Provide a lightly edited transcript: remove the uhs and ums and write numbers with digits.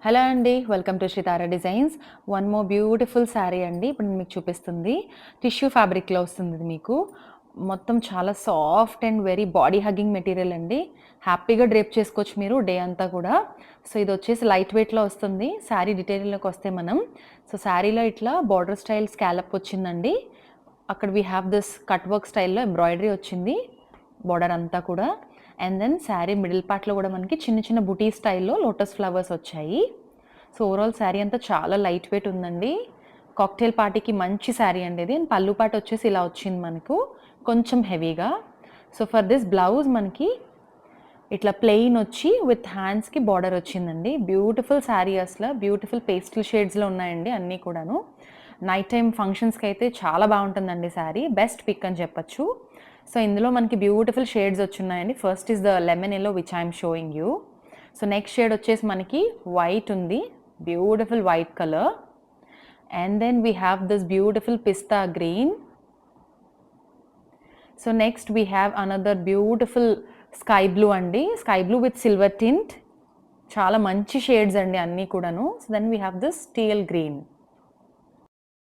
Hello అండి. Welcome to Sritara designs. One more beautiful sari అండి. ఇప్పుడు నేను మీకు చూపిస్తుంది. టిష్యూ ఫ్యాబ్రిక్‌లో వస్తుంది ఇది మీకు. మొత్తం చాలా soft and very body hugging material అండి. హ్యాపీగా డ్రేప్ చేసుకోవచ్చు మీరు డే అంతా కూడా. సో, ఇదొచ్చేసి లైట్ వెయిట్‌లో వస్తుంది. శారీ డీటెయిల్‌లోకి వస్తే మనం, సో, శారీలో ఇట్లా బార్డర్ స్టైల్ స్కాలప్ వచ్చిందండి. అక్కడ we have this cut work స్టైల్‌లో ఎంబ్రాయిడరీ వచ్చింది బార్డర్ అంతా కూడా. అండ్ దెన్ శారీ మిడిల్ పార్ట్‌లో కూడా మనకి చిన్న చిన్న బుటీ స్టైల్‌లో లోటస్ ఫ్లవర్స్ వచ్చాయి. సో, ఓవరాల్ శారీ అంతా చాలా లైట్ వెయిట్ ఉందండి. కాక్టైల్ పార్టీకి మంచి శారీ అండి ఇది. అండ్ పల్లు పార్ట్ వచ్చేసి ఇలా వచ్చింది మనకు కొంచెం హెవీగా. సో, ఫర్ దిస్ బ్లౌజ్ మనకి ఇట్లా ప్లెయిన్ వచ్చి విత్ హ్యాండ్స్‌కి బార్డర్ వచ్చిందండి. బ్యూటిఫుల్ శారీ అసల. బ్యూటిఫుల్ పేస్టల్ షేడ్స్‌లో ఉన్నాయండి అన్నీ కూడాను. నైట్ టైమ్ ఫంక్షన్స్‌కి అయితే చాలా బాగుంటుందండి శారీ. బెస్ట్ పిక్ అని చెప్పొచ్చు. సో, ఇందులో మనకి బ్యూటిఫుల్ షేడ్స్ వచ్చున్నాయండి. First is the lemon yellow which I am showing you. So, next shade వచ్చేసి మనకి వైట్ ఉంది. Beautiful white colour. And then we have this beautiful pista green. So, next we have another beautiful sky blue అండి. Sky blue with silver tint. చాలా మంచి shades అండి అన్నీ కూడాను. So, then we have this teal green.